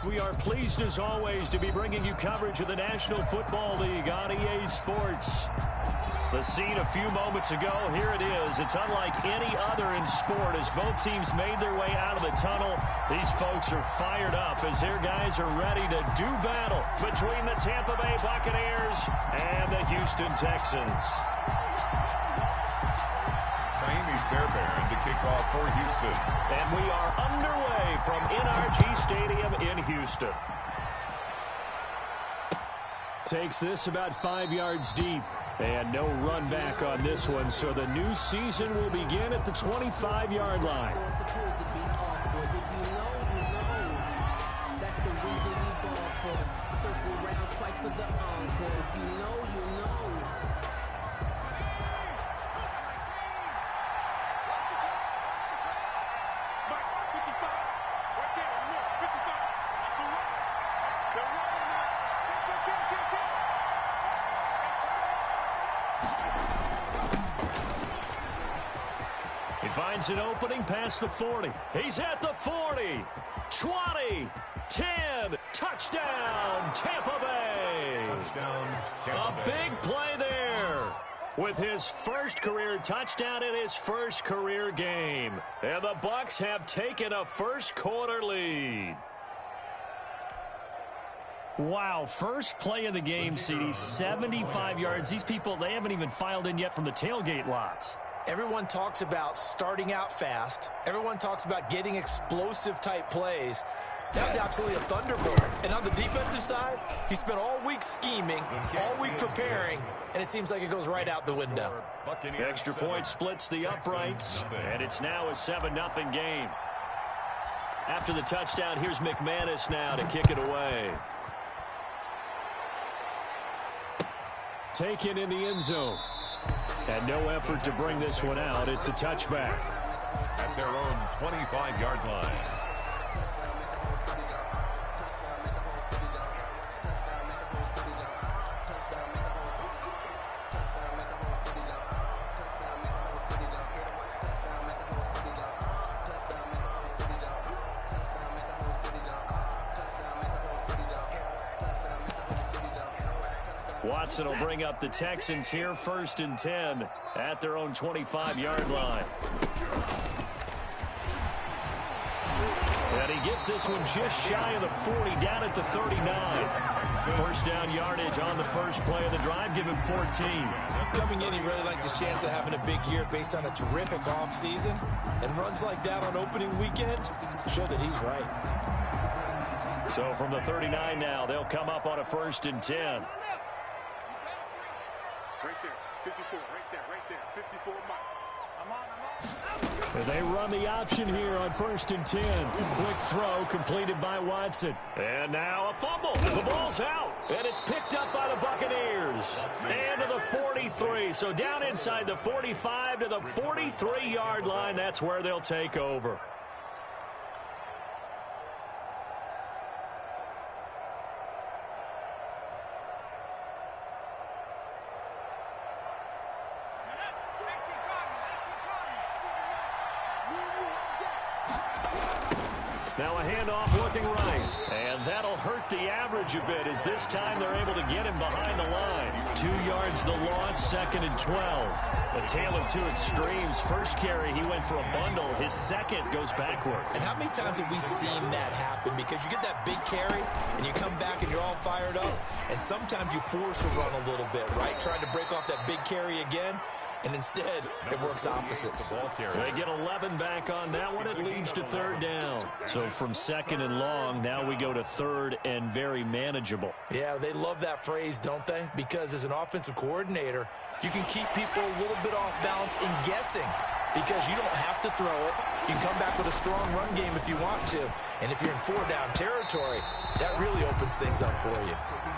We are pleased as always to be bringing you coverage of the National Football League on EA Sports. The scene a few moments ago, here it is. It's unlike any other in sport as both teams made their way out of the tunnel. These folks are fired up as their guys are ready to do battle between the Tampa Bay Buccaneers and the Houston Texans. Fairbairn to kick off for Houston. And we are underway from NRG Stadium in Houston. Takes this about 5 yards deep. And no run back on this one, so the new season will begin at the 25-yard line. He finds an opening past the 40. He's at the 40, 20, 10, touchdown, Tampa Bay. Touchdown, Tampa Bay. A big play there with his first career touchdown in his first career game. And the Bucks have taken a first quarter lead. Wow, first play of the game, CD, 75 yards. These people, they haven't even filed in yet from the tailgate lots. Everyone talks about starting out fast. Everyone talks about getting explosive-type plays. That was absolutely a thunderbolt. And on the defensive side, he spent all week scheming, all week preparing, and it seems like it goes right out the window. Extra point splits the uprights, and it's now a 7-0 game. After the touchdown, here's McManus now to kick it away. Taken in the end zone. And no effort to bring this one out. It's a touchback. At their own 25-yard line. Watson will bring up the Texans here, 1st and 10 at their own 25-yard line. And he gets this one just shy of the 40, down at the 39. First down yardage on the first play of the drive, give him 14. Coming in, he really likes his chance of having a big year based on a terrific offseason. And runs like that on opening weekend show that he's right. So from the 39 now, they'll come up on a 1st and 10. Right there, 54, right there, 54, Mike. I'm on. And they run the option here on 1st and 10. Quick throw completed by Watson. And now a fumble. The ball's out. And it's picked up by the Buccaneers. And to the 43. So down inside the 45 to the 43-yard line. That's where they'll take over. Now a handoff looking right. And that'll hurt the average a bit as this time they're able to get him behind the line. 2 yards the loss, 2nd and 12. A tale of two extremes. First carry, he went for a bundle. His second goes backward. And how many times have we seen that happen? Because you get that big carry, and you come back and you're all fired up, and sometimes you force a run a little bit, right? Trying to break off that big carry again. And instead, it works opposite. They get 11 back on that one. It leads to 3rd down. So from 2nd and long, now we go to 3rd and very manageable. Yeah, they love that phrase, don't they? Because as an offensive coordinator, you can keep people a little bit off balance in guessing. Because you don't have to throw it. You can come back with a strong run game if you want to. And if you're in 4-down territory, that really opens things up for you.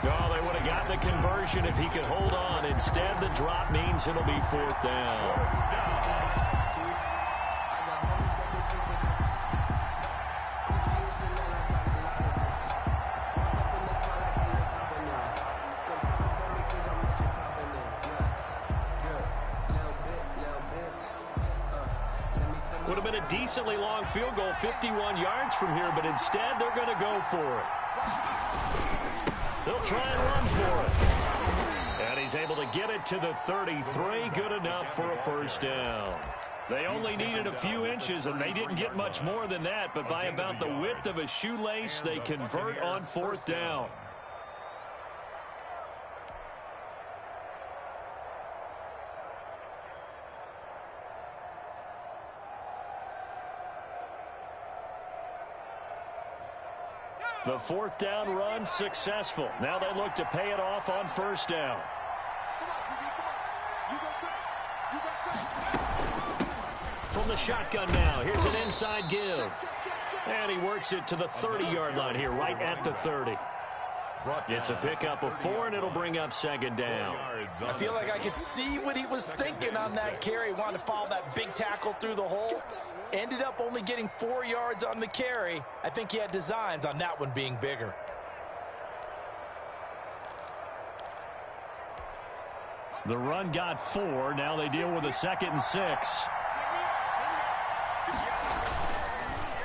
Oh, they would have gotten the conversion if he could hold on. Instead, the drop means it'll be 4th down. Would have been a decently long field goal, 51 yards from here, but instead they're going to go for it. They'll try and run for it. And he's able to get it to the 33. Good enough for a first down. They only needed a few inches, and they didn't get much more than that. But by about the width of a shoelace, they convert on fourth down. The fourth down run successful. Now they look to pay it off on first down. From the shotgun now, here's an inside give. And he works it to the 30-yard line here, right at the 30. It's a pickup of 4, and it'll bring up second down. I feel like I could see what he was thinking on that carry. Wanted to follow that big tackle through the hole. Ended up only getting 4 yards on the carry. I think he had designs on that one being bigger. The run got 4. Now they deal with a 2nd and 6.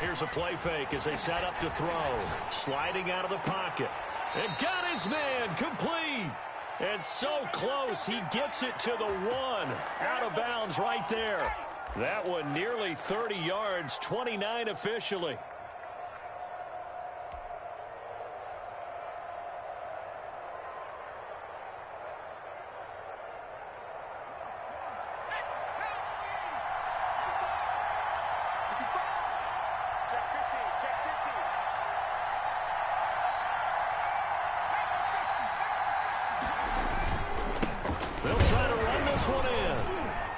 Here's a play fake as they set up to throw. Sliding out of the pocket. And got his man complete. And so close, he gets it to the 1. Out of bounds right there. That one nearly 30 yards, 29 officially. They'll try to run this one in.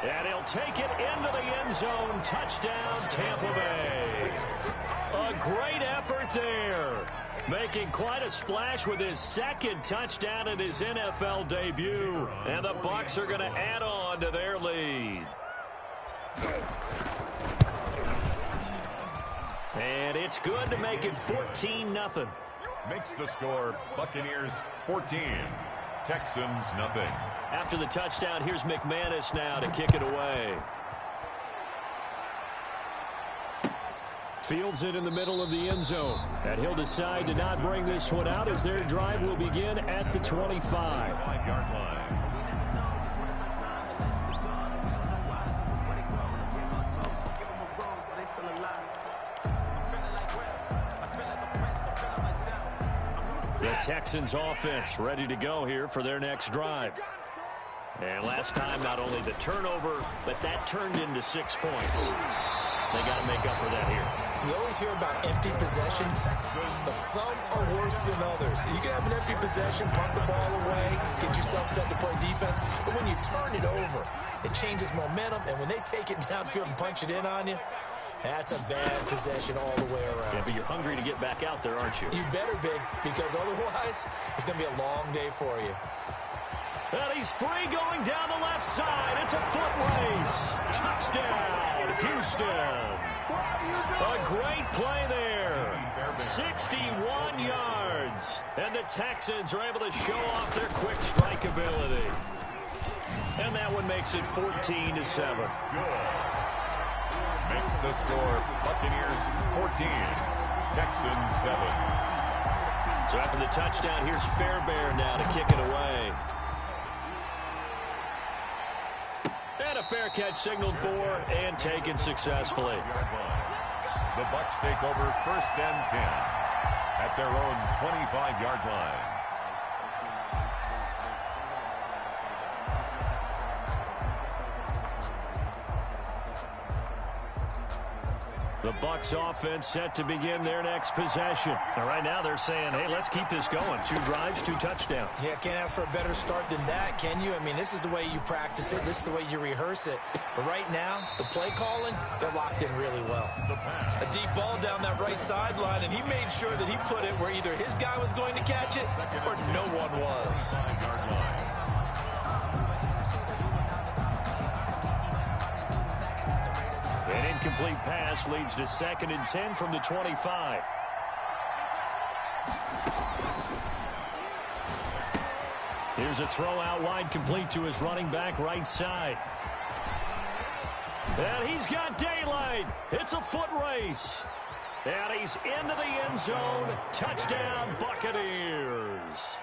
And he'll take it into the end zone. Touchdown, Tampa Bay. A great effort there. Making quite a splash with his 2nd touchdown in his NFL debut. And the Bucks are going to add on to their lead. And it's good to make it 14-0. Makes the score Buccaneers 14. Texans nothing. After the touchdown, here's McManus now to kick it away. Fields it in the middle of the end zone. And he'll decide to not bring this one out as their drive will begin at the 25. 5-yard line. The Texans offense ready to go here for their next drive. And last time, not only the turnover, but that turned into 6 points. They got to make up for that here. You always hear about empty possessions, but some are worse than others. You can have an empty possession, punt the ball away, get yourself set to play defense, but when you turn it over, it changes momentum, and when they take it downfield and punch it in on you, that's a bad possession all the way around. Yeah, but you're hungry to get back out there, aren't you? You better be, because otherwise, it's going to be a long day for you. And he's free going down the left side. It's a foot race. Touchdown, Houston. A great play there. 61 yards. And the Texans are able to show off their quick strike ability. And that one makes it 14-7. Makes the score Buccaneers 14. Texans 7. So after the touchdown, here's Fairbairn now to kick it away. And a fair catch signaled for and taken successfully. The Bucks take over 1st and 10 at their own 25-yard line. The Bucks offense set to begin their next possession. And right now they're saying, hey, let's keep this going. 2 drives, 2 touchdowns. Yeah, can't ask for a better start than that, can you? I mean, this is the way you practice it. This is the way you rehearse it. But right now, the play calling, they're locked in really well. A deep ball down that right sideline, and he made sure that he put it where either his guy was going to catch it or no one was. An incomplete pass leads to 2nd and 10 from the 25. Here's a throw out wide, complete to his running back right side. And he's got daylight. It's a foot race. And he's into the end zone. Touchdown, Buccaneers.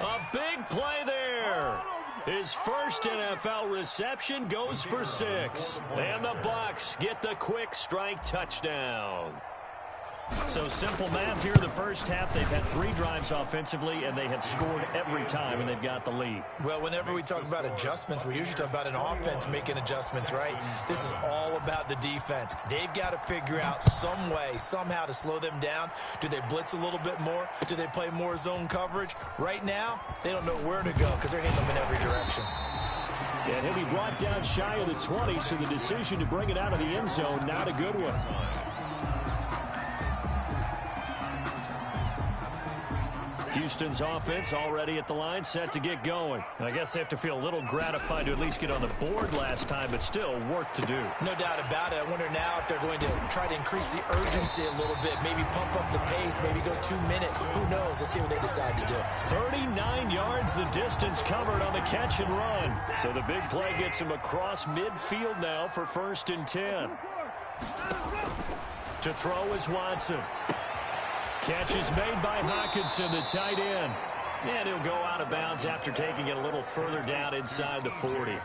A big play there. His first NFL reception goes for 6. And the Bucks get the quick strike touchdown. So simple math here in the first half. They've had 3 drives offensively, and they have scored every time, and they've got the lead. Well, whenever we talk about adjustments, we usually talk about an offense making adjustments, right? This is all about the defense. They've got to figure out some way, somehow to slow them down. Do they blitz a little bit more? Do they play more zone coverage? Right now, they don't know where to go because they're hitting them in every direction. And he'll be brought down shy of the 20, so the decision to bring it out of the end zone, not a good one. Houston's offense already at the line, set to get going. I guess they have to feel a little gratified to at least get on the board last time, but still work to do. No doubt about it. I wonder now if they're going to try to increase the urgency a little bit, maybe pump up the pace, maybe go 2 minutes. Who knows? Let's see what they decide to do. 39 yards the distance covered on the catch and run. So the big play gets him across midfield now for 1st and 10. To throw is Watson. Catch is made by Hawkinson, the tight end. And he'll go out of bounds after taking it a little further down inside the 40.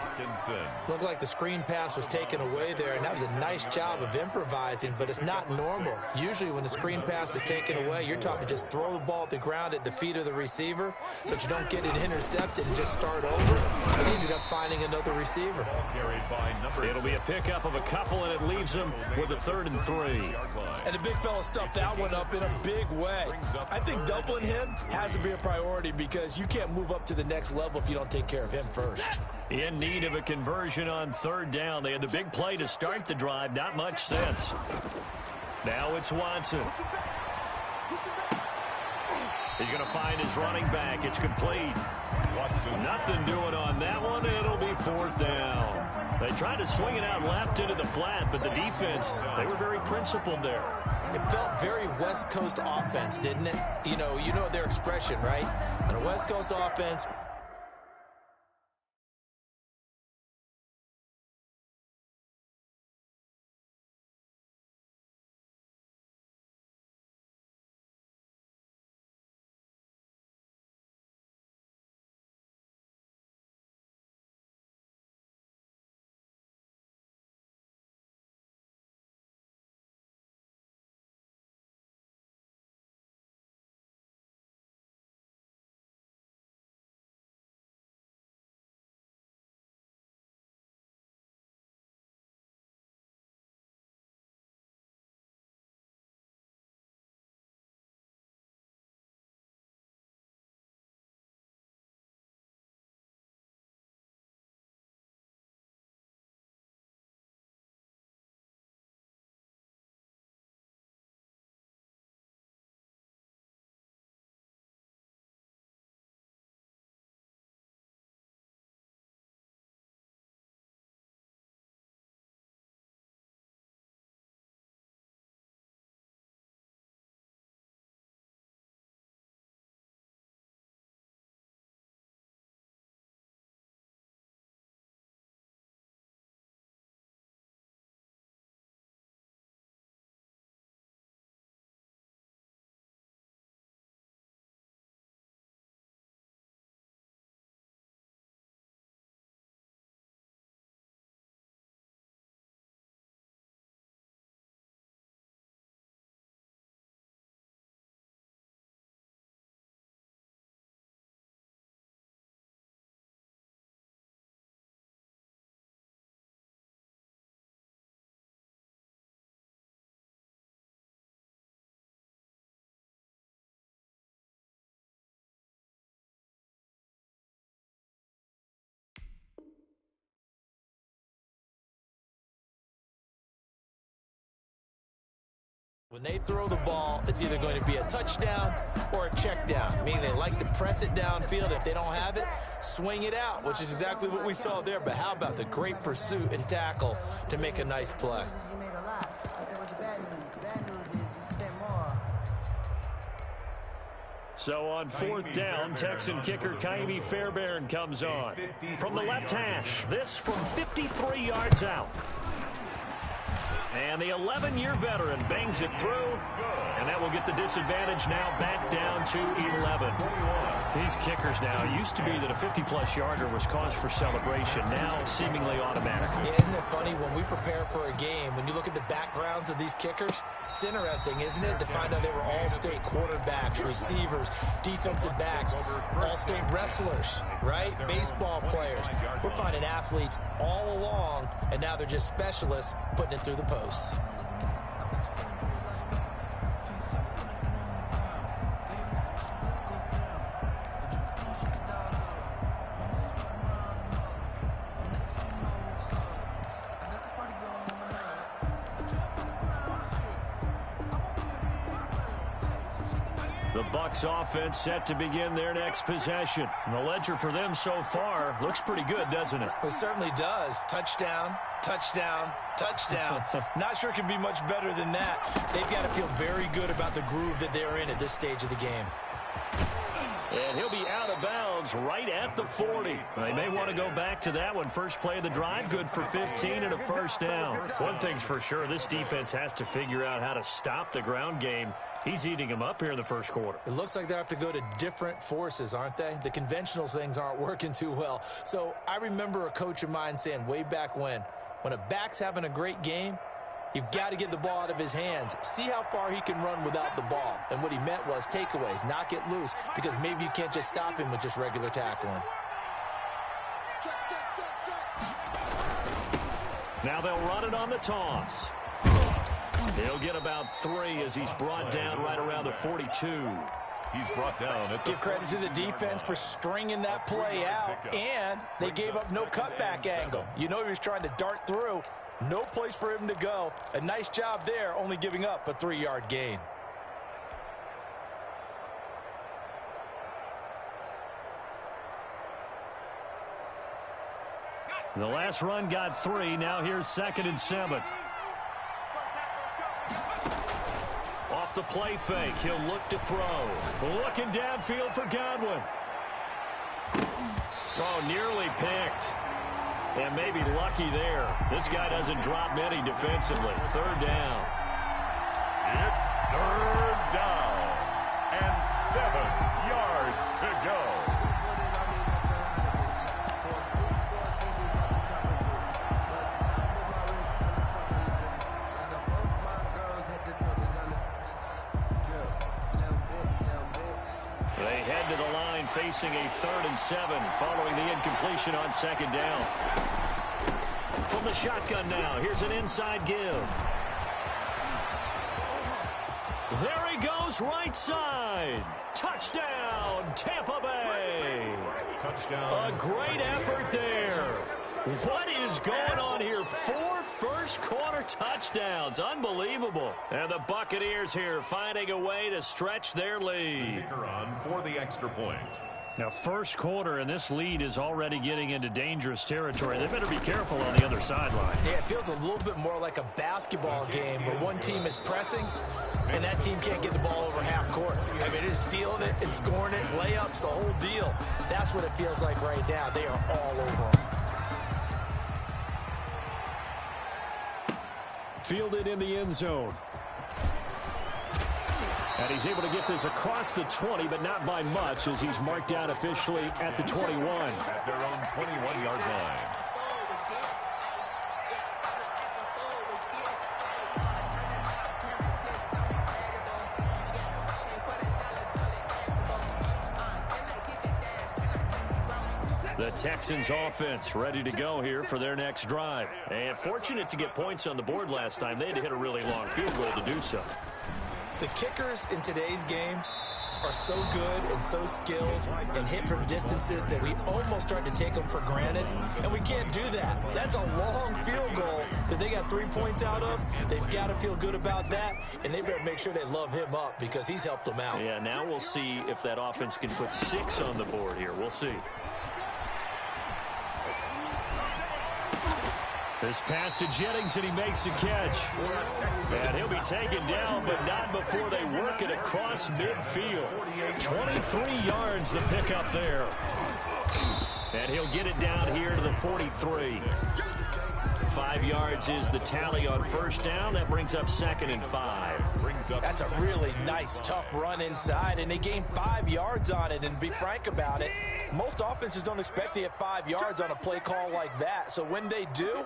Looked like the screen pass was taken away there, and that was a nice job of improvising, but it's not normal. Usually when the screen pass is taken away, you're taught to just throw the ball at the ground at the feet of the receiver so that you don't get it intercepted and just start over. He ended up finding another receiver. It'll be a pickup of a couple, and it leaves him with a 3rd and 3. And the big fella stuffed that one up in a big way. I think doubling him has to be a priority because you can't move up to the next level if you don't take care of him first. In need of a conversion on 3rd down. They had the big play to start the drive. Not much sense. Now it's Watson. He's going to find his running back. It's complete. Watson. Nothing doing on that one. It'll be 4th down. They tried to swing it out left into the flat, but the defense, they were very principled there. It felt very West Coast offense, didn't it? You know their expression, right? On a West Coast offense. When they throw the ball, it's either going to be a touchdown or a check down, meaning they like to press it downfield. If they don't have it, swing it out, which is exactly what we saw there. But how about the great pursuit and tackle to make a nice play? So on 4th down, Texan kicker Kaimi Fairbairn comes on. From the left hash, this from 53 yards out. And the 11-year veteran bangs it through. And that will get the disadvantage now back down to 11. These kickers now, it used to be that a 50-plus yarder was cause for celebration. Now seemingly automatic. Yeah, isn't it funny when we prepare for a game, when you look at the backgrounds of these kickers, it's interesting, isn't it, to find out they were all-state quarterbacks, receivers, defensive backs, all-state wrestlers, right? Baseball players. We're finding athletes all along, and now they're just specialists putting it through the posts. The Bucks offense set to begin their next possession. And the ledger for them so far looks pretty good, doesn't it? It certainly does. Touchdown, touchdown, touchdown. Not sure it can be much better than that. They've got to feel very good about the groove that they're in at this stage of the game. And he'll be out of bounds right at the 40. They may want to go back to that one. First play of the drive, good for 15 and a first down. One thing's for sure, this defense has to figure out how to stop the ground game. He's eating them up here in the first quarter. It looks like they have to go to different forces, aren't they? The conventional things aren't working too well. So I remember a coach of mine saying way back when a back's having a great game, you've got to get the ball out of his hands. See how far he can run without the ball. And what he meant was takeaways, knock it loose, because maybe you can't just stop him with just regular tackling. Now they'll run it on the toss. He'll get about 3 as he's brought down right around the 42. He's brought down at the Give credit to the defense for stringing that play out, and they gave up no cutback angle. You know he was trying to dart through. No place for him to go. A nice job there, only giving up a 3-yard gain. The last run got 3. Now here's 2nd and 7. Off the play fake, he'll look to throw. Looking downfield for Godwin. Oh, nearly picked. And maybe lucky there. This guy doesn't drop many defensively. 3rd down. It's 3rd down and 7 yards to go. They head to the line facing a 3rd and 7 following the incompletion on 2nd down. From the shotgun now, here's an inside give. There he goes, right side. Touchdown, Tampa Bay. Touchdown. A great effort there. What is going on here? 4 first-quarter touchdowns. Unbelievable. And the Buccaneers here finding a way to stretch their lead. Kicker on for the extra point. Now, first quarter, and this lead is already getting into dangerous territory. They better be careful on the other sideline. Yeah, it feels a little bit more like a basketball game where one team is pressing and that team can't get the ball over half court. I mean, it is stealing it, it's scoring it, layups, the whole deal. That's what it feels like right now. They are all over them. Fielded in the end zone. And he's able to get this across the 20, but not by much, as he's marked down officially at the 21. At their own 21-yard line. The Texans offense ready to go here for their next drive. And fortunate to get points on the board last time. They had to hit a really long field goal to do so. The kickers in today's game are so good and so skilled and hit from distances that we almost start to take them for granted, and we can't do that. That's a long field goal that they got 3 points out of. They've got to feel good about that, and they better make sure they love him up because he's helped them out. Yeah, now we'll see if that offense can put 6 on the board here. We'll see. This pass to Jennings, and he makes the catch. And he'll be taken down, but not before they work it across midfield. 23 yards the pickup there. And he'll get it down here to the 43. 5 yards is the tally on first down. That brings up 2nd and 5. That's a really nice, tough run inside, and they gained 5 yards on it. And to be frank about it, most offenses don't expect to get 5 yards on a play call like that. So when they do,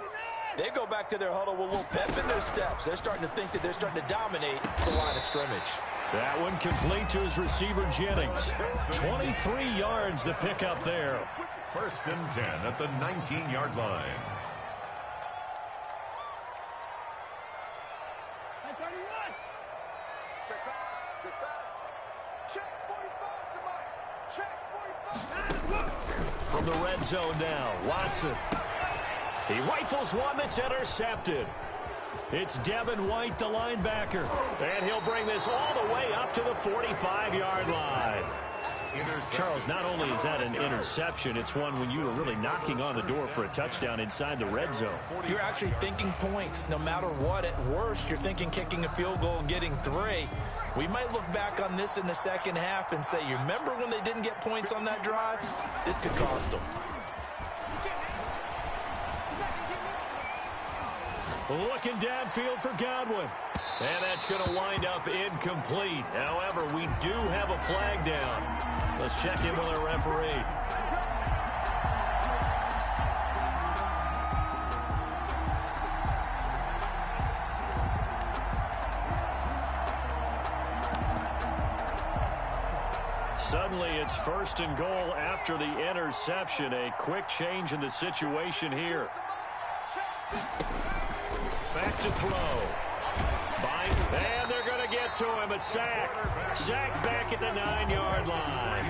they go back to their huddle with a little pep in their steps. They're starting to think that they're starting to dominate the line of scrimmage. That one complete to his receiver, Jennings. 23 yards to pick up there. 1st and 10 at the 19-yard line. From the red zone now, Watson. He rifles one that's intercepted. It's Devin White, the linebacker. And he'll bring this all the way up to the 45-yard line. Charles, not only is that an interception, it's one when you were really knocking on the door for a touchdown inside the red zone. You're actually thinking points no matter what. At worst, you're thinking kicking a field goal and getting 3. We might look back on this in the second half and say, you remember when they didn't get points on that drive? This could cost them. Looking downfield for Godwin. And that's going to wind up incomplete. However, we do have a flag down. Let's check in with our referee. Suddenly, it's 1st and goal after the interception. A quick change in the situation here. Back to throw. And they're going to get to him. A sack. Sack back at the 9-yard line.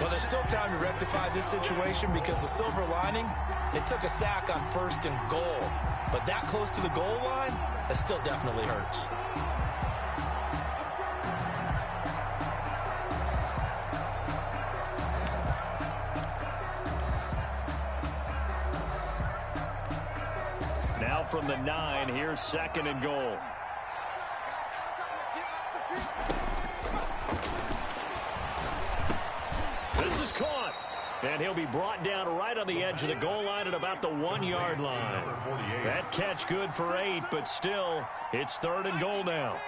Well, there's still time to rectify this situation because the silver lining, they took a sack on 1st and goal. But that close to the goal line, that still definitely hurts. Now from the 9, here's 2nd and goal. This is caught. And he'll be brought down right on the edge of the goal line at about the 1-yard line. That catch good for 8, but still, it's 3rd and goal now.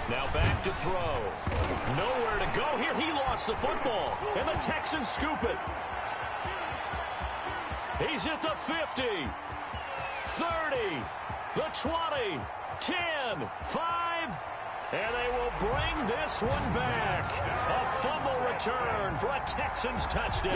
Now back to throw. Nowhere to go here. He lost the football. And the Texans scoop it. He's at the 50. 30. The 20. 10. 5. And they will bring this one back. A fumble return for a Texans touchdown.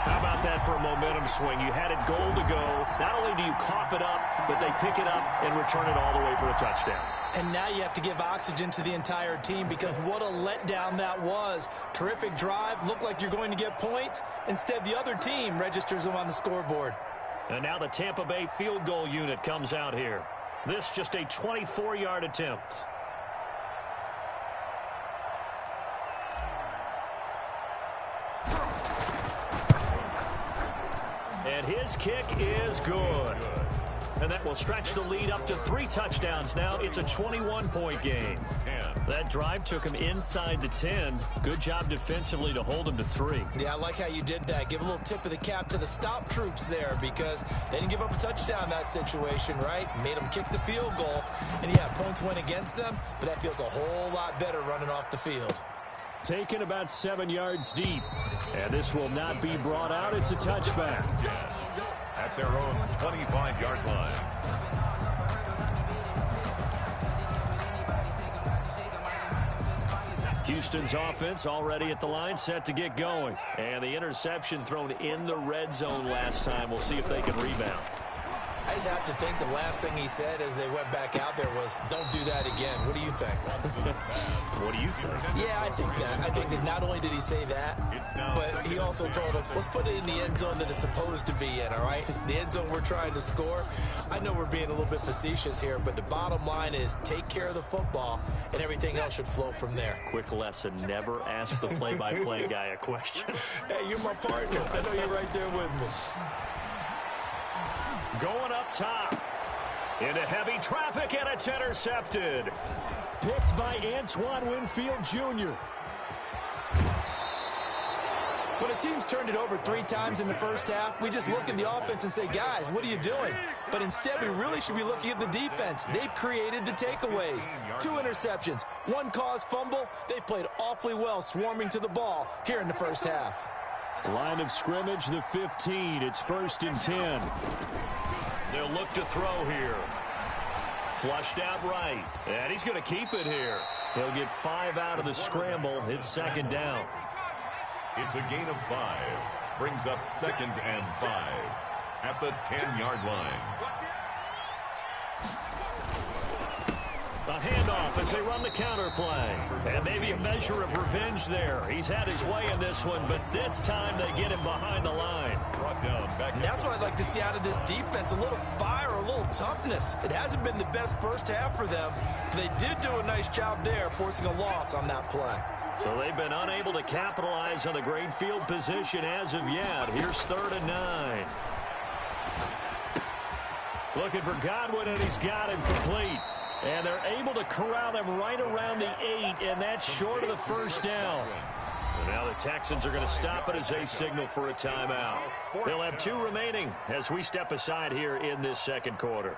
How about that for a momentum swing? You had it goal to go. Not only do you cough it up, but they pick it up and return it all the way for a touchdown. And now you have to give oxygen to the entire team because what a letdown that was. Terrific drive. Looked like you're going to get points. Instead, the other team registers them on the scoreboard. And now the Tampa Bay field goal unit comes out here. This just a 24-yard attempt. And his kick is good. And that will stretch the lead up to 3 touchdowns now. It's a 21-point game. That drive took him inside the 10. Good job defensively to hold him to 3. Yeah, I like how you did that. Give a little tip of the cap to the stop troops there because they didn't give up a touchdown in that situation, right? Made them kick the field goal. And, yeah, points went against them, but that feels a whole lot better running off the field. Taken about 7 yards deep. And this will not be brought out. It's a touchback. At their own 25-yard line. Houston's offense already at the line, set to get going. And the interception thrown in the red zone last time. We'll see if they can rebound. I just have to think the last thing he said as they went back out there was, don't do that again. What do you think? What do you think? Yeah, I think that. I think that not only did he say that, but he also told him, let's put it in the end zone that it's supposed to be in, all right? The end zone we're trying to score. I know we're being a little bit facetious here, but the bottom line is take care of the football, and everything else should flow from there. Quick lesson, never ask the play-by-play guy a question. Hey, you're my partner. I know you're right there with me. Going up top. Into heavy traffic, and it's intercepted. Picked by Antoine Winfield Jr. When a team's turned it over 3 times in the first half, we just look at the offense and say, guys, what are you doing? But instead, we really should be looking at the defense. They've created the takeaways. 2 interceptions, 1 caused fumble. They played awfully well swarming to the ball here in the first half. Line of scrimmage, the 15. It's 1st and 10. They'll look to throw here. Flushed out right. And he's going to keep it here. He'll get 5 out of the scramble. It's 2nd down. It's a gain of 5. Brings up 2nd and 5 at the 10-yard line. A handoff as they run the counter play. And maybe a measure of revenge there. He's had his way in this one, but this time they get him behind the line. Brought down back. And that's what I'd like to see out of this defense, a little fire, a little toughness. It hasn't been the best first half for them. They did do a nice job there, forcing a loss on that play. So they've been unable to capitalize on the great field position as of yet. Here's 3rd and 9. Looking for Godwin, and he's got him complete. And they're able to corral him right around the 8, and that's short of the 1st down. And now the Texans are going to stop it as they signal for a timeout. They'll have 2 remaining as we step aside here in this 2nd quarter.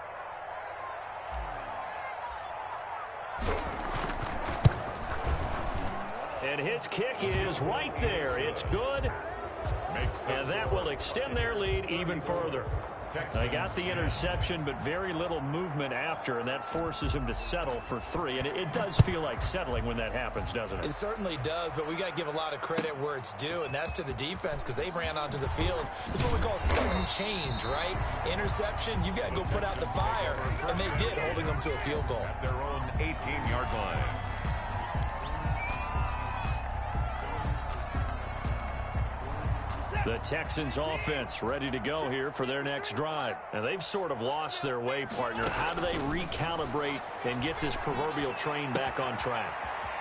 And his kick is right there. It's good. And that will extend their lead even further. They got the interception, but very little movement after, and that forces him to settle for 3. And it does feel like settling when that happens, doesn't it? It certainly does, but we got to give a lot of credit where it's due, and that's to the defense because they ran onto the field. This is what we call sudden change, right? Interception, you got to go put out the fire, and they did, holding them to a field goal. At their own 18-yard line. The Texans offense ready to go here for their next drive. And they've sort of lost their way, partner. How do they recalibrate and get this proverbial train back on track?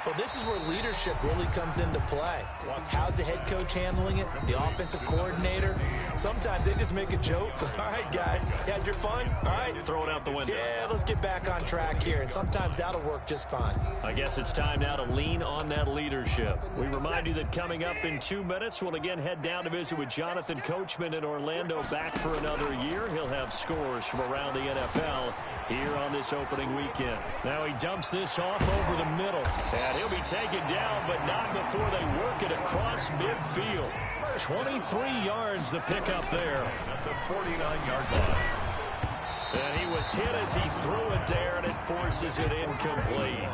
Well, this is where leadership really comes into play. How's the head coach handling it? The offensive coordinator? Sometimes they just make a joke. All right, guys, you had your fun? All right. Throw it out the window. Yeah, let's get back on track here. And sometimes that'll work just fine. I guess it's time now to lean on that leadership. We remind you that coming up in 2 minutes, we'll again head down to visit with Jonathan Coachman in Orlando, back for another year. He'll have scores from around the NFL here on this opening weekend. Now he dumps this off over the middle. And he'll be taken down, but not before they work it across midfield. 23 yards the pickup there. At the 49-yard line. And he was hit as he threw it there, and it forces it incomplete.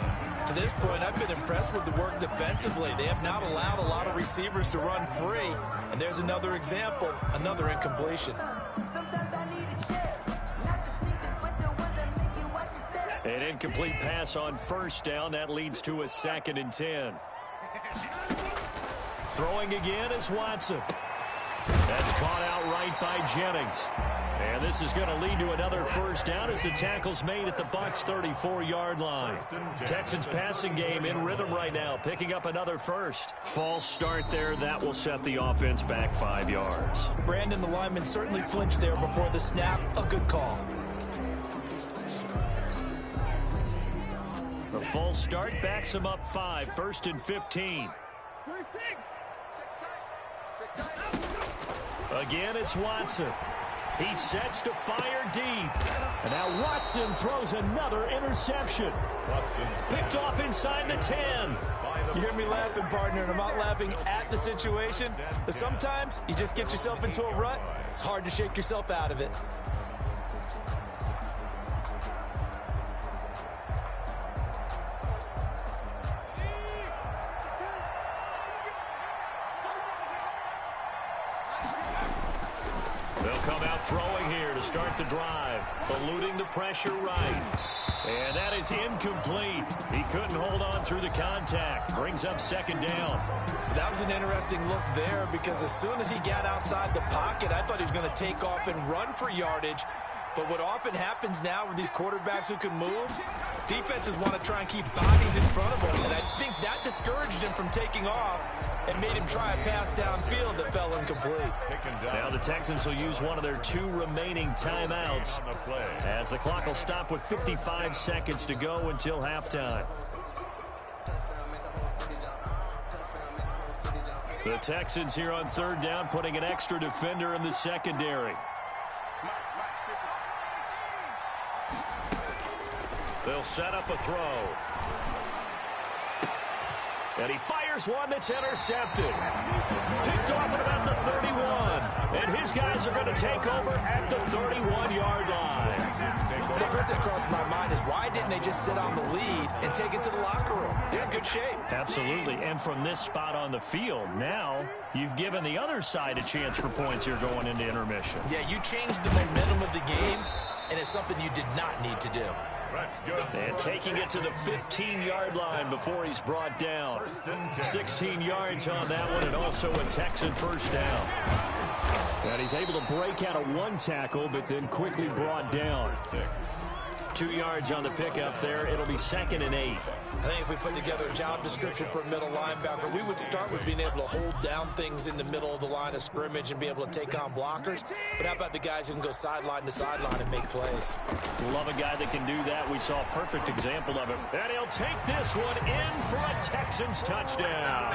To this point, I've been impressed with the work defensively. They have not allowed a lot of receivers to run free. And there's another example, another incompletion. An incomplete pass on 1st down. That leads to a 2nd and 10. Throwing again is Watson. That's caught out right by Jennings. And this is going to lead to another 1st down as the tackle's made at the Bucks 34-yard line. Texans passing game in rhythm right now, picking up another 1st. False start there. That will set the offense back 5 yards. Brandon, the lineman, certainly flinched there before the snap. A good call. The false start backs him up 5, 1st and 15. Again, it's Watson. He sets to fire deep. And now Watson throws another interception. Picked off inside the 10. You hear me laughing, partner, and I'm not laughing at the situation. But sometimes you just get yourself into a rut. It's hard to shake yourself out of it. They'll come out throwing here to start the drive. Eluding the pressure right. And that is incomplete. He couldn't hold on through the contact. Brings up 2nd down. That was an interesting look there because as soon as he got outside the pocket, I thought he was going to take off and run for yardage. But what often happens now with these quarterbacks who can move, defenses want to try and keep bodies in front of them. And I think that discouraged him from taking off. and made him try a pass downfield that fell incomplete. Now the Texans will use one of their 2 remaining timeouts as the clock will stop with 55 seconds to go until halftime. The Texans here on 3rd down, putting an extra defender in the secondary. They'll set up a throw. And he fires one that's intercepted. Picked off at about the 31. And his guys are going to take over at the 31-yard line. So first thing across my mind is why didn't they just sit on the lead and take it to the locker room? They're in good shape. Absolutely. And from this spot on the field, now you've given the other side a chance for points here going into intermission. Yeah, you changed the momentum of the game, and it's something you did not need to do. That's good. And taking it to the 15-yard line before he's brought down. 16 yards on that one, and also a Texan first down. And he's able to break out of 1 tackle, but then quickly brought down. 2 yards on the pickup there. It'll be 2nd and 8. I think if we put together a job description for a middle linebacker, we would start with being able to hold down things in the middle of the line of scrimmage and be able to take on blockers. But how about the guys who can go sideline to sideline and make plays? Love a guy that can do that. We saw a perfect example of it. And he'll take this one in for a Texans touchdown.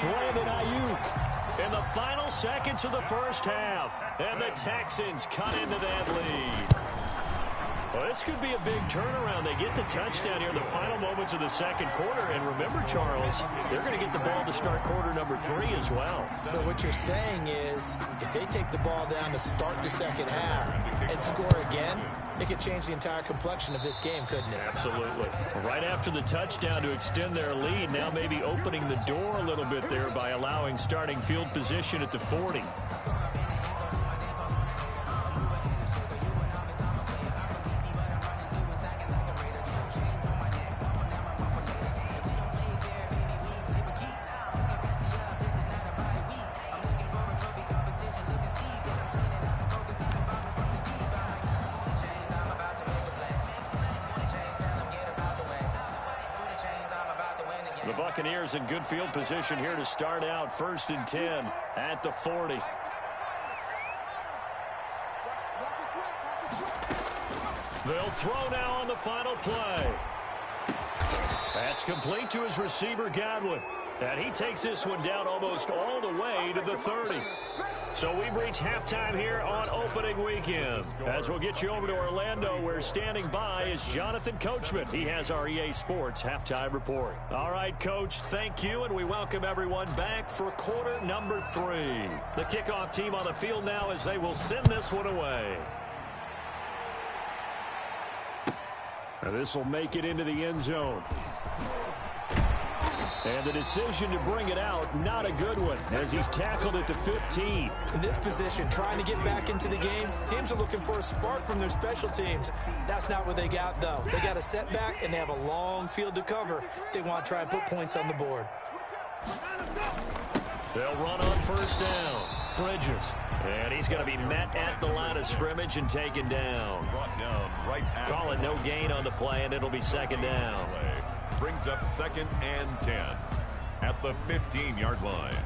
Brandon Ayuk in the final seconds of the first half. And the Texans cut into that lead. Well, this could be a big turnaround. They get the touchdown here in the final moments of the second quarter. And remember, Charles, they're going to get the ball to start quarter number 3 as well. So what you're saying is if they take the ball down to start the second half and score again, it could change the entire complexion of this game, couldn't it? Absolutely. Right after the touchdown to extend their lead, now maybe opening the door a little bit there by allowing starting field position at the 40. The Buccaneers in good field position here to start out. 1st and 10 at the 40. They'll throw now on the final play. That's complete to his receiver, Godwin. And he takes this one down almost all the way to the 30. So we've reached halftime here on opening weekend. As we'll get you over to Orlando, where standing by is Jonathan Coachman. He has our EA Sports halftime report. All right, Coach, thank you, and we welcome everyone back for quarter number 3. The kickoff team on the field now as they will send this one away. And this will make it into the end zone. And the decision to bring it out, not a good one, as he's tackled at the 15. In this position, trying to get back into the game, teams are looking for a spark from their special teams. That's not what they got, though. They got a setback, and they have a long field to cover if they want to try and put points on the board. They'll run on first down. Bridges. And he's going to be met at the line of scrimmage and taken down. Brought down right at Call it no gain on the play, and it'll be 2nd down. Brings up 2nd and 10 at the 15-yard line.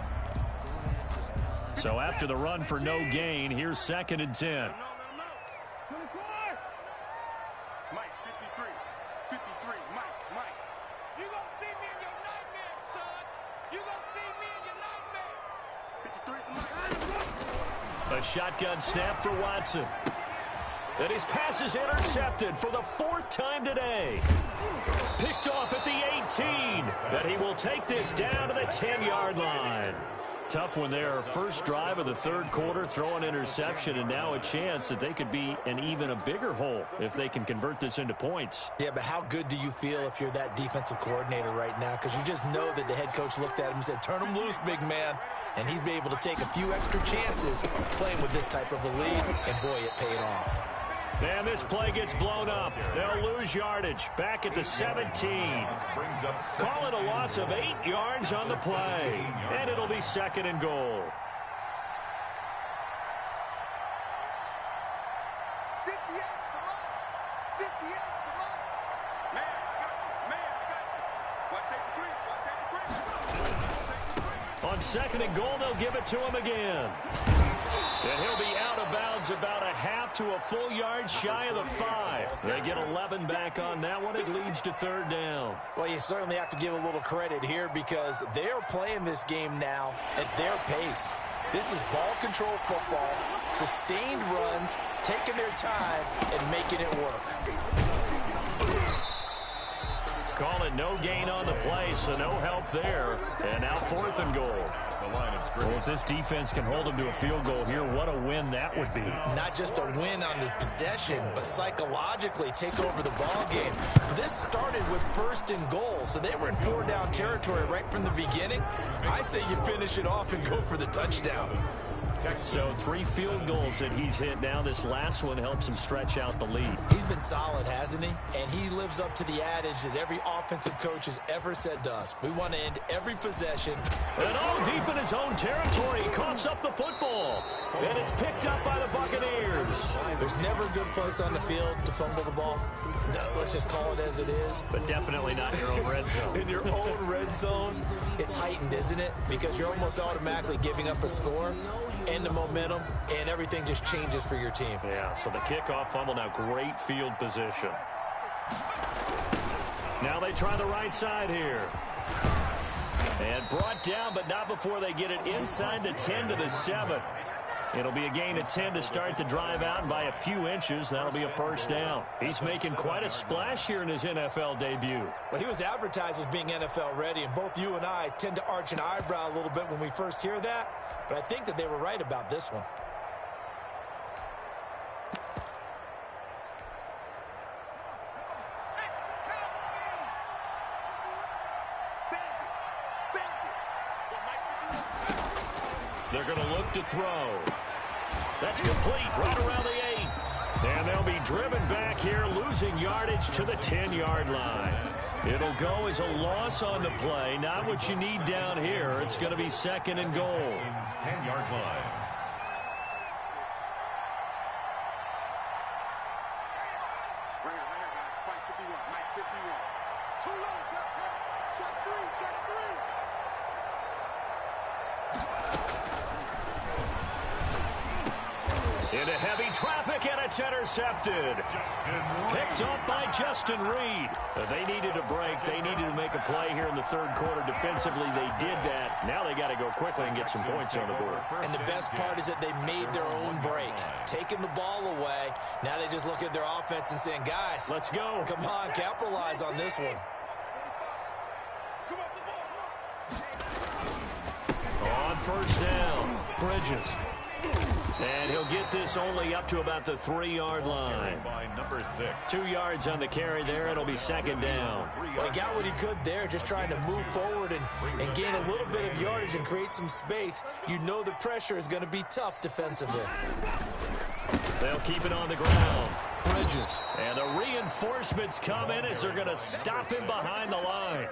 So after the run for no gain, here's 2nd and 10. Mike, 53. 53. Mike. You gonna see me in your nightmares, son. You gonna see me in your nightmares. 53. A shotgun snap for Watson. And his pass is intercepted for the 4th time today. Picked off at the 18. And he will take this down to the 10-yard line. Tough one there. First drive of the 3rd quarter, throw an interception, and now a chance that they could be in even a bigger hole if they can convert this into points. Yeah, but how good do you feel if you're that defensive coordinator right now? Because you just know that the head coach looked at him and said, turn him loose, big man. And he'd be able to take a few extra chances playing with this type of a lead, and boy, it paid off. And this play gets blown up. They'll lose yardage. Back at the 17. Call it a loss of 8 yards on the play. And it'll be 2nd and goal. 58, come on. 58, come on. Man, I got you. Watch safety 3. second and goal. They'll give it to him again. And he'll be out of bounds about a half to a full yard shy of the 5. They get 11 back on that one. It leads to third down. Well, you certainly have to give a little credit here because they are playing this game now at their pace. This is ball control football, sustained runs, taking their time, and making it work. Call it no gain on the play, so no help there. And now 4th and goal. The line of scrimmage. Well, if this defense can hold them to a field goal here, what a win that would be. Not just a win on the possession, but psychologically take over the ball game. This started with 1st and goal, so they were in 4-down territory right from the beginning. I say you finish it off and go for the touchdown. So 3 field goals that he's hit now. This last one helps him stretch out the lead. He's been solid, hasn't he? And he lives up to the adage that every offensive coach has ever said to us. We want to end every possession. And all deep in his own territory, he coughs up the football. And it's picked up by the Buccaneers. There's never a good place on the field to fumble the ball. No, let's just call it as it is. But definitely not in your own red zone. In your own red zone, it's heightened, isn't it? Because you're almost automatically giving up a score and the momentum, and everything just changes for your team. Yeah, so the kickoff fumble, now great field position. Now they try the right side here. And brought down, but not before they get it inside the 10 to the 7. It'll be a gain of 10 to start the drive out, and by a few inches, that'll be a first down. He's making quite a splash here in his NFL debut. Well, he was advertised as being NFL ready, and both you and I tend to arch an eyebrow a little bit when we first hear that, but I think that they were right about this one. They're going to look to throw. That's complete right around the 8. And they'll be driven back here, losing yardage to the 10-yard line. It'll go as a loss on the play. Not what you need down here. It's going to be 2nd and goal. 10-yard line. Right here, guys. Fight 51. Mike 51. Too low. Check 3. Check 3. Into heavy traffic, and it's intercepted. Picked up by Justin Reed. They needed a break. They needed to make a play here in the 3rd quarter. Defensively, they did that. Now they got to go quickly and get some points on the board. And the best part is that they made their own break. Taking the ball away. Now they just look at their offense and saying, guys, let's go. Come on, capitalize on this one. On first down, Bridges. And he'll get this only up to about the 3-yard line. By number 6. 2 yards on the carry there. It'll be 2nd down. Well, he got what he could there, just trying to move forward and gain a little bit of yardage and create some space. You know the pressure is going to be tough defensively. They'll keep it on the ground. Bridges. And the reinforcements come in as they're going to stop him behind the line.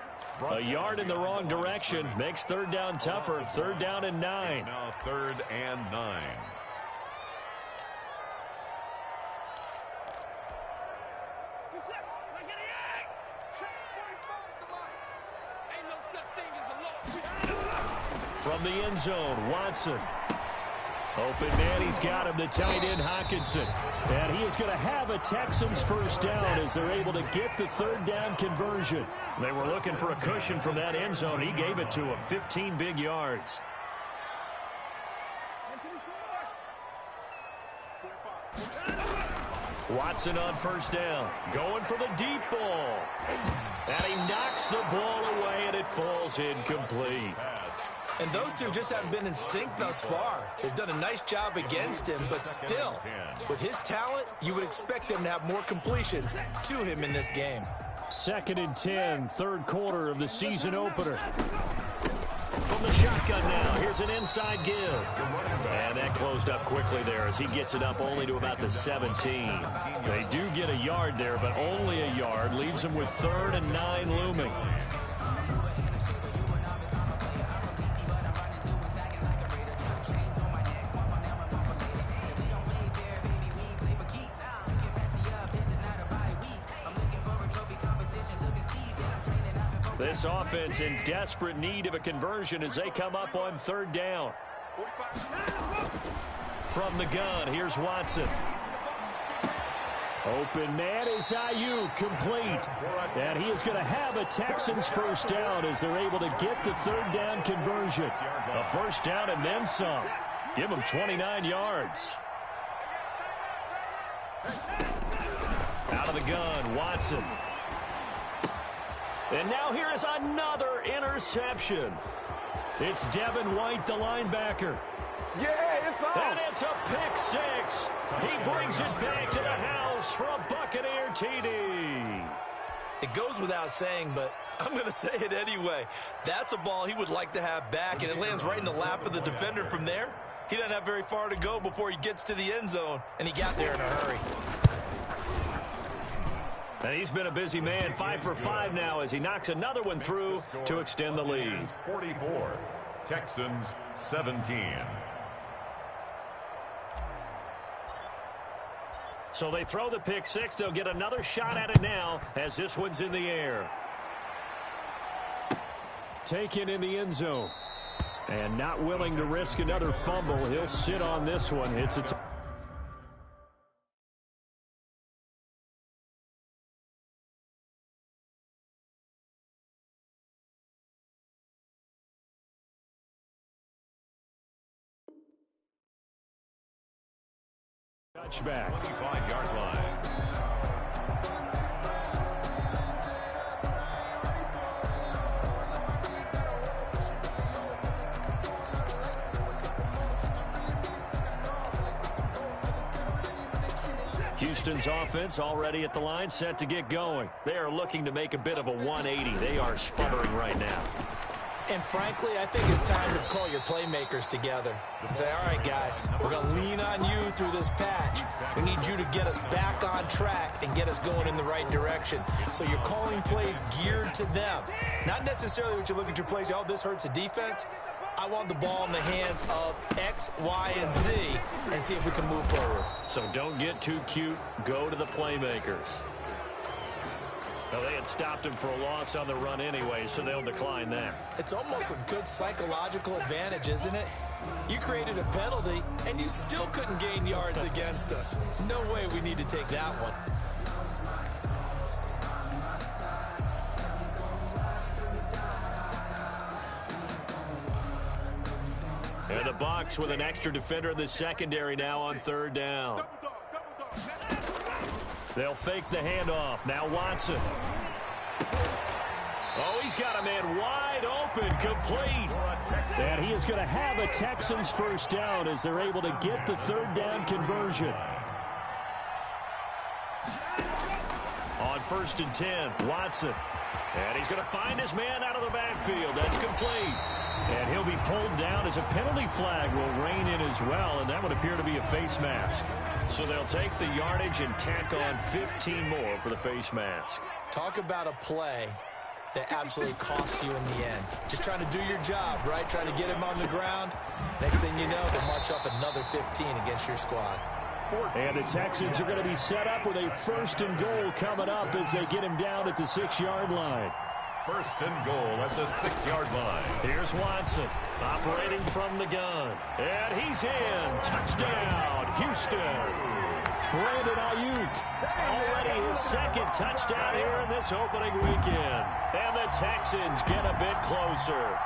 A yard in the wrong direction makes 3rd down tougher. 3rd down and 9. Now 3rd and 9. From the end zone, Watson. Open man, he's got him, the tight end, Hockenson. And he is going to have a Texans first down as they're able to get the 3rd down conversion. They were looking for a cushion from that end zone. He gave it to him, 15 big yards. Watson on first down, going for the deep ball. And he knocks the ball away, and it falls incomplete. And those two just haven't been in sync thus far. They've done a nice job against him, but still, with his talent, you would expect them to have more completions to him in this game. 2nd and 10, 3rd quarter of the season opener. From the shotgun now, here's an inside give. And that closed up quickly there as he gets it up only to about the 17. They do get a yard there, but only a yard. Leaves them with 3rd and 9 looming. This offense in desperate need of a conversion as they come up on third down. From the gun, here's Watson. Open man is Ayuk, complete. And he is going to have a Texans first down as they're able to get the third down conversion. A first down and then some. Give them 29 yards. Out of the gun, Watson. And now here is another interception. It's Devin White, the linebacker. Yeah, it's on. And it's a pick six. He brings it back to the house for a Buccaneer TD. It goes without saying, but I'm going to say it anyway. That's a ball he would like to have back, and it lands right in the lap of the defender from there. He doesn't have very far to go before he gets to the end zone, and he got there in a hurry. And he's been a busy man, 5 for 5 now as he knocks another one through to extend the lead. 44, Texans 17. So they throw the pick six. They'll get another shot at it now as this one's in the air. Taken in the end zone. And not willing to risk another fumble. He'll sit on this one. It's a touchback. 25-yard line. Houston's offense already at the line, set to get going. They are looking to make a bit of a 180. They are sputtering right now. And frankly, I think it's time to call your playmakers together and say, all right, guys, we're going to lean on you through this patch. We need you to get us back on track and get us going in the right direction. So you're calling plays geared to them. Not necessarily what you look at your plays, oh, this hurts the defense. I want the ball in the hands of X, Y, and Z and see if we can move forward. So don't get too cute. Go to the playmakers. Well, they had stopped him for a loss on the run anyway, so they'll decline that. It's almost a good psychological advantage, isn't it? You created a penalty, and you still couldn't gain yards against us. No way we need to take that one. And the Bucks with an extra defender in the secondary now on third down. They'll fake the handoff. Now Watson. Oh, he's got a man wide open, complete. And he is going to have a Texans first down as they're able to get the third down conversion. On 1st and 10, Watson. And he's going to find his man out of the backfield. That's complete. And he'll be pulled down as a penalty flag will rein in as well, and that would appear to be a face mask. So they'll take the yardage and tack on 15 more for the face mask. Talk about a play that absolutely costs you in the end. Just trying to do your job, right? Trying to get him on the ground. Next thing you know, they'll march up another 15 against your squad. And the Texans are going to be set up with a 1st and goal coming up as they get him down at the 6-yard line. 1st and goal at the 6-yard line. Here's Watson operating from the gun. And he's in. Touchdown, Houston. Brandon Ayuk, already his 2nd touchdown here in this opening weekend. And the Texans get a bit closer.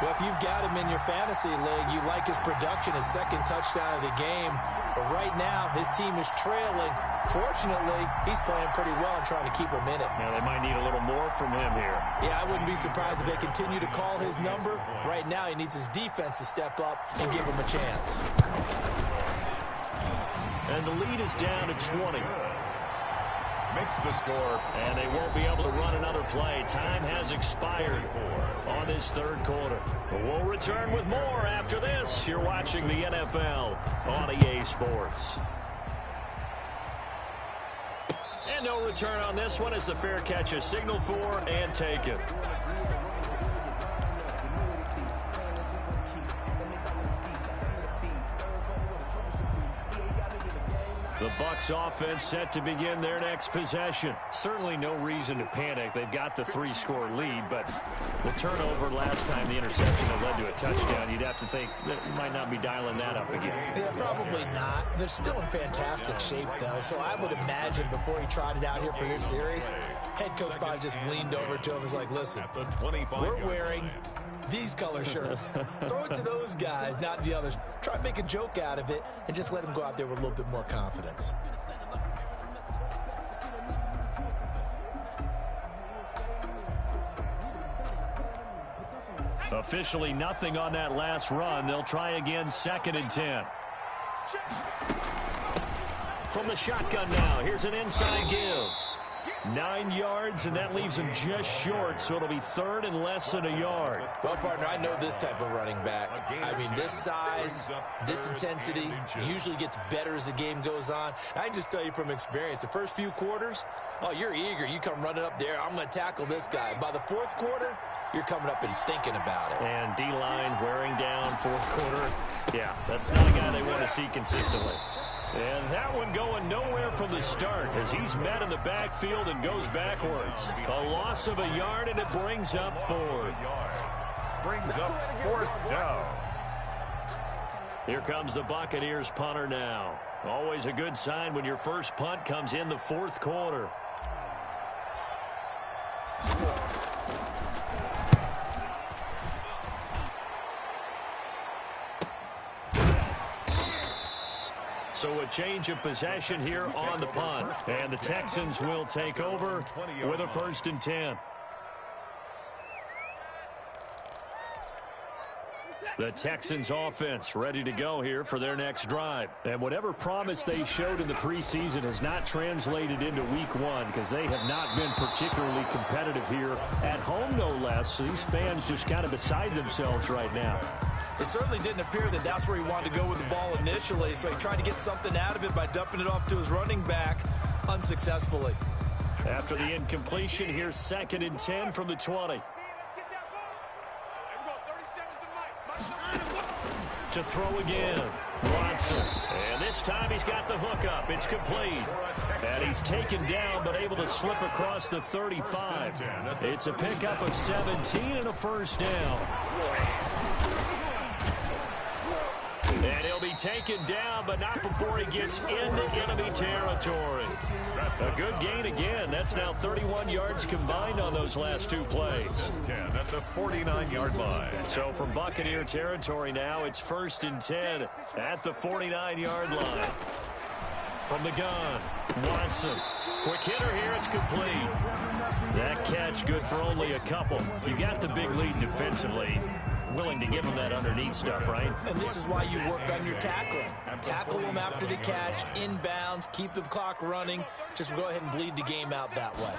Well, if you've got him in your fantasy league, you like his production, his 2nd touchdown of the game. But right now, his team is trailing. Fortunately, he's playing pretty well and trying to keep him in it. Now, they might need a little more from him here. Yeah, I wouldn't be surprised if they continue to call his number. Right now, he needs his defense to step up and give him a chance. And the lead is down to 20. Makes the score. And they won't be able to run another play. Time has expired on this 3rd quarter. But we'll return with more after this. You're watching the NFL on EA Sports. And no return on this one as the fair catch is signaled for and taken. The Bucks offense set to begin their next possession. Certainly no reason to panic. They've got the 3-score lead, but the turnover last time, the interception that led to a touchdown, you'd have to think that might not be dialing that up again. Yeah, probably not. They're still in fantastic shape, though, so I would imagine before he tried it out here for this series, head coach probably just leaned over to him and was like, listen, we're wearing these color shirts. Throw it to those guys, not the others. Try to make a joke out of it and just let them go out there with a little bit more confidence. Officially nothing on that last run. They'll try again, 2nd and 10. From the shotgun now, here's an inside give. 9 yards, and that leaves him just short, so it'll be 3rd and less than a yard. Well, partner, I know this type of running back. I mean, this size, this intensity usually gets better as the game goes on. I just tell you from experience, the first few quarters, oh, you're eager. You come running up there, I'm going to tackle this guy. By the 4th quarter, you're coming up and thinking about it. And D-line wearing down 4th quarter. Yeah, that's not a guy they want to see consistently. And that one going nowhere from the start as he's met in the backfield and goes backwards. A loss of a yard, and it brings up 4th. Brings up 4th down. Here comes the Buccaneers punter now. Always a good sign when your first punt comes in the 4th quarter. So a change of possession here on the punt. And the Texans will take over with a 1st and 10. The Texans offense ready to go here for their next drive. And whatever promise they showed in the preseason has not translated into week 1 because they have not been particularly competitive here at home, no less. So these fans just kind of beside themselves right now. It certainly didn't appear that that's where he wanted to go with the ball initially, so he tried to get something out of it by dumping it off to his running back unsuccessfully. After the incompletion, here's 2nd and 10 from the 20. To throw again, Watson. And this time he's got the hook up. It's complete. And he's taken down but able to slip across the 35. It's a pickup of 17 and a 1st down. And he'll be taken down, but not before he gets into enemy territory. A good gain again. That's now 31 yards combined on those last 2 plays. 10 at the 49-yard line. So from Buccaneer territory now, it's 1st and 10 at the 49-yard line. From the gun, Watson. Quick hitter here, it's complete. That catch good for only a couple. You got the big lead defensively. Willing to give him that underneath stuff, right? And this is why you work on your tackling. Tackle them after the catch, inbounds, keep the clock running. Just go ahead and bleed the game out that way.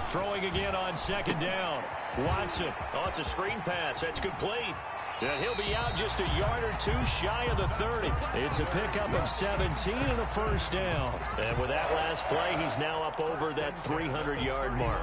Throwing again on 2nd down. Watson. Oh, it's a screen pass. That's complete. And he'll be out just a yard or 2 shy of the 30. It's a pickup of 17 and a 1st down. And with that last play, he's now up over that 300-yard mark.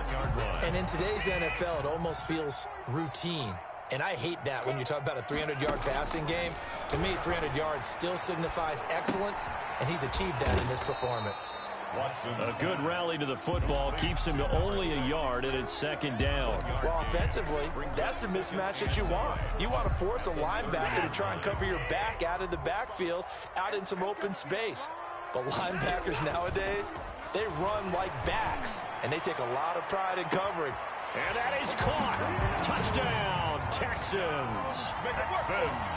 And in today's NFL, it almost feels routine. And I hate that when you talk about a 300-yard passing game. To me, 300 yards still signifies excellence, and he's achieved that in this performance. A good rally to the football keeps him to only a yard, and it's 2nd down. Well, offensively, that's the mismatch that you want. You want to force a linebacker to try and cover your back out of the backfield, out in some open space. But linebackers nowadays, they run like backs, and they take a lot of pride in covering. And that is caught. Touchdown, Texans.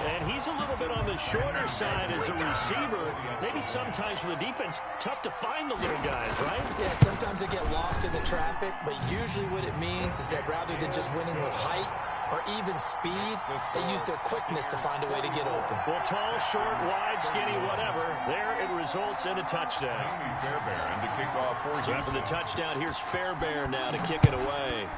And he's a little bit on the shorter side as a receiver. Maybe sometimes for the defense, tough to find the little guys, right? Yeah, sometimes they get lost in the traffic, but usually what it means is that rather than just winning with height or even speed, they use their quickness to find a way to get open. Well, tall, short, wide, skinny, whatever. There it results in a touchdown. So after the touchdown, here's Fairbairn now to kick it away.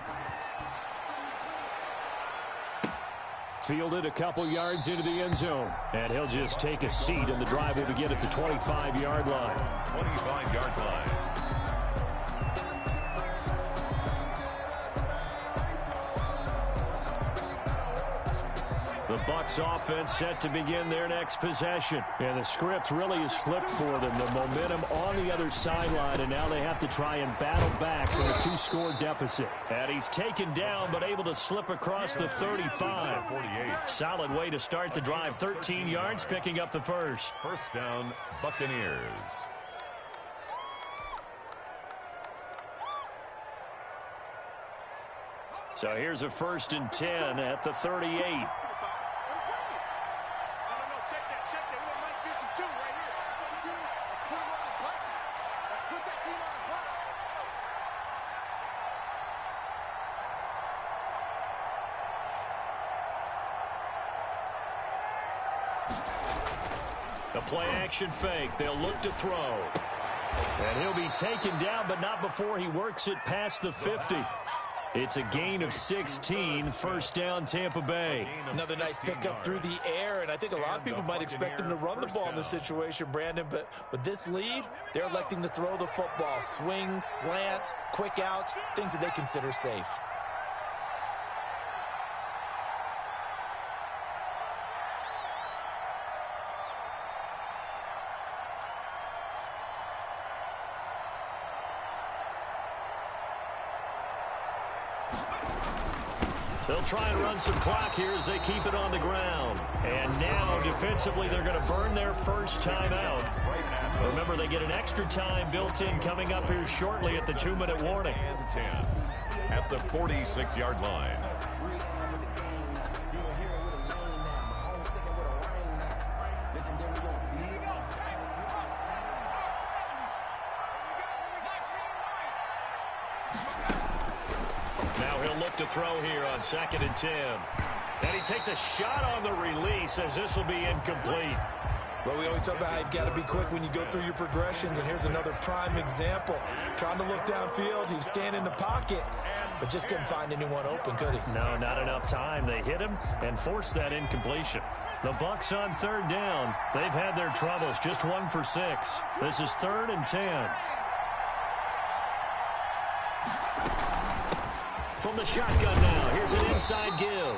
Fielded a couple yards into the end zone. And he'll just take a seat, and the drive will begin at the 25-yard line. 25-yard line. The Bucks offense set to begin their next possession. And the script really is flipped for them. The momentum on the other sideline, and now they have to try and battle back from a two-score deficit. And he's taken down, but able to slip across the 35. 48. Solid way to start the drive. 13 yards, picking up the first. First down, Buccaneers. So here's a 1st and 10 at the 38. The play-action fake. They'll look to throw. And he'll be taken down, but not before he works it past the 50. It's a gain of 16, first down Tampa Bay. Another nice pickup through the air, and I think a lot of people might expect him to run the ball in this situation, Brandon, but with this lead, they're electing to throw the football. Swings, slants, quick outs, things that they consider safe. They'll try and run some clock here as they keep it on the ground. And now, defensively, they're going to burn their first timeout. Remember, they get an extra time built in coming up here shortly at the 2-minute warning. 10 at the 46-yard line. Now he'll look to throw here on 2nd and 10. And he takes a shot on the release as this will be incomplete. Well, we always talk about how you've got to be quick when you go through your progressions, and here's another prime example. Trying to look downfield, he was standing in the pocket, but just couldn't find anyone open, could he? No, not enough time. They hit him and forced that incompletion. The Bucks on 3rd down. They've had their troubles, just 1 for 6. This is 3rd and 10. From the shotgun now, here's an inside give.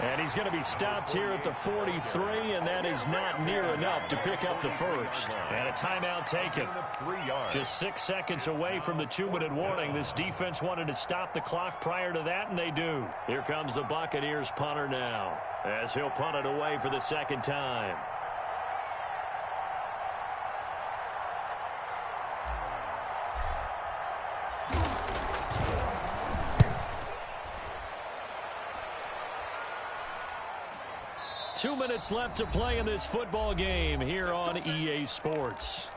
And he's going to be stopped here at the 43, and that is not near enough to pick up the first. And a timeout taken. 3 yards. Just 6 seconds away from the 2-minute warning. This defense wanted to stop the clock prior to that, and they do. Here comes the Buccaneers punter now, as he'll punt it away for the 2nd time. Two minutes left to play in this football game here on EA Sports.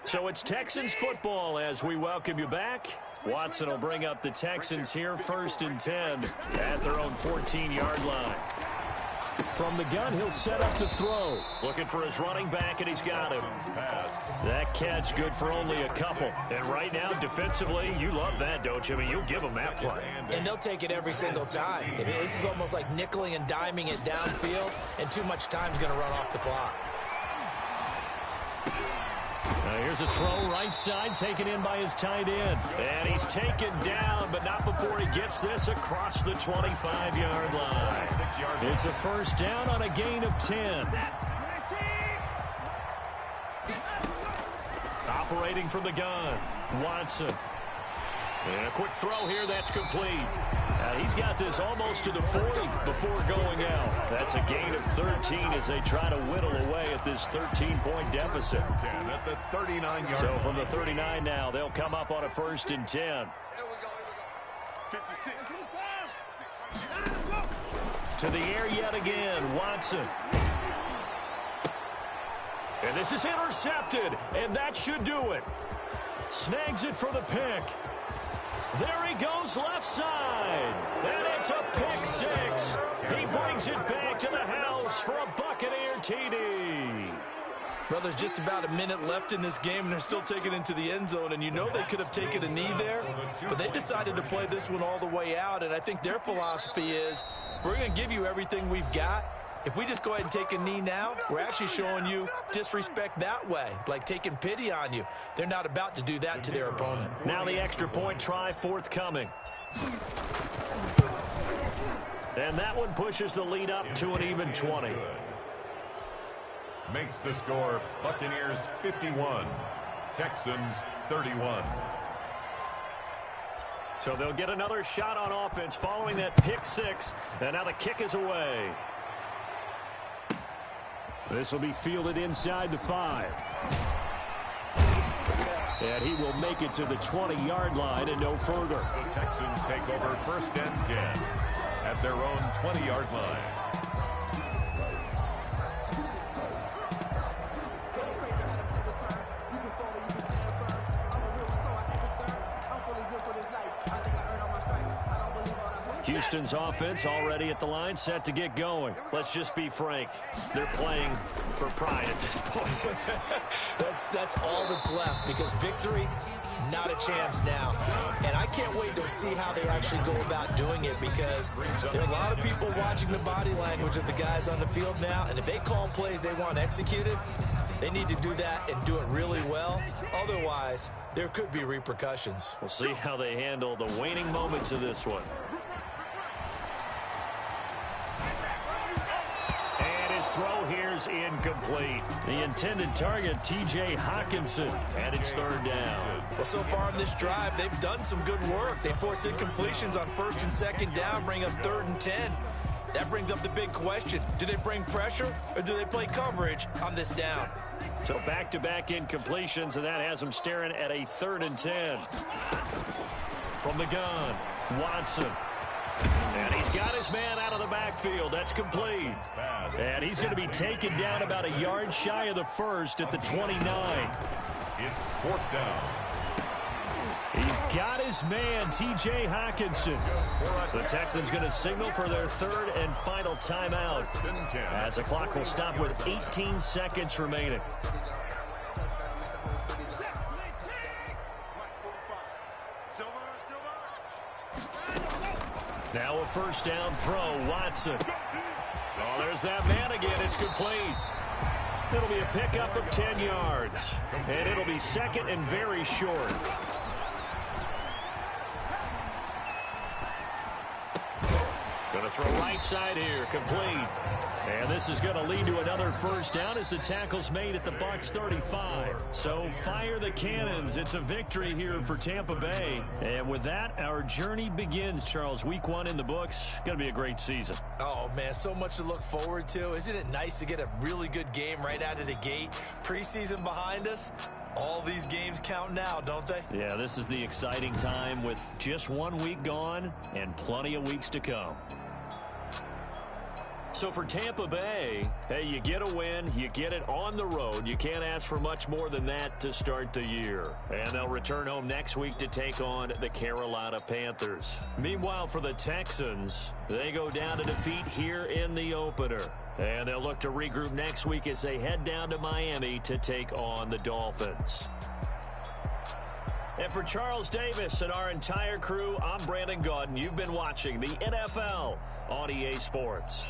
So it's Texans football as we welcome you back. Watson will bring up the Texans here, 1st and 10 at their own 14-yard line. From the gun, he'll set up to throw. Looking for his running back, and he's got him. That catch good for only a couple. And right now, defensively, you love that, don't you? I mean, you'll give them that play. And they'll take it every single time. This is almost like nickeling and diming it downfield, and too much time's going to run off the clock. Now here's a throw right side, taken in by his tight end. And he's taken down, but not before he gets this across the 25-yard line. It's a 1st down on a gain of 10. Operating from the gun, Watson. And a quick throw here, that's complete. Now he's got this almost to the 40 before going out. That's a gain of 13 as they try to whittle away at this 13-point deficit. 10 at the 39-yard. So from the 39 now, they'll come up on a 1st and 10. 56. To the air yet again, Watson. And this is intercepted, and that should do it. Snags it for the pick. There he goes left side. And it's a pick 6. He brings it back to the house for a Buccaneer TD. Well, there's just about a minute left in this game, and they're still taking it into the end zone. And you know they could have taken a knee there, but they decided to play this one all the way out. And I think their philosophy is, we're going to give you everything we've got, if we just go ahead and take a knee now, we're actually showing you disrespect that way, like taking pity on you. They're not about to do that to their opponent. Now the extra point try forthcoming. And that one pushes the lead up to an even 20. Makes the score Buccaneers 51, Texans 31. So they'll get another shot on offense following that pick six. And now the kick is away. This will be fielded inside the 5. And he will make it to the 20-yard line and no further. The Texans take over 1st and 10 at their own 20-yard line. Houston's offense already at the line, set to get going. Let's just be frank. They're playing for pride at this point. That's all that's left, because victory, not a chance now. And I can't wait to see how they actually go about doing it, because there are a lot of people watching the body language of the guys on the field now, and if they call plays they want executed, they need to do that and do it really well. Otherwise, there could be repercussions. We'll see how they handle the waning moments of this one. His throw here's incomplete. The intended target, T.J. Hawkinson, and it's 3rd down. Well, so far in this drive, they've done some good work. They force incompletions on 1st and 2nd down, bring up 3rd and 10. That brings up the big question. Do they bring pressure, or do they play coverage on this down? So back-to-back incompletions, and that has them staring at a 3rd and 10. From the gun, Watson. And he's got his man out of the backfield. That's complete. And he's going to be taken down about a yard shy of the 1st at the 29. It's 4th down. He's got his man, T.J. Hawkinson. The Texans going to signal for their 3rd and final timeout, as the clock will stop with 18 seconds remaining. Now a 1st down throw, Watson. Oh, there's that man again. It's complete. It'll be a pickup of 10 yards. And it'll be 2nd and very short. Going to throw right side here, complete. And this is going to lead to another 1st down as the tackle's made at the Bucks 35. So fire the cannons. It's a victory here for Tampa Bay. And with that, our journey begins, Charles. Week 1 in the books. Going to be a great season. Oh, man, so much to look forward to. Isn't it nice to get a really good game right out of the gate? Preseason behind us. All these games count now, don't they? Yeah, this is the exciting time with just 1 week gone and plenty of weeks to come. So for Tampa Bay, hey, you get a win, you get it on the road. You can't ask for much more than that to start the year. And they'll return home next week to take on the Carolina Panthers. Meanwhile, for the Texans, they go down to defeat here in the opener. And they'll look to regroup next week as they head down to Miami to take on the Dolphins. And for Charles Davis and our entire crew, I'm Brandon Gaudin. You've been watching the NFL on EA Sports.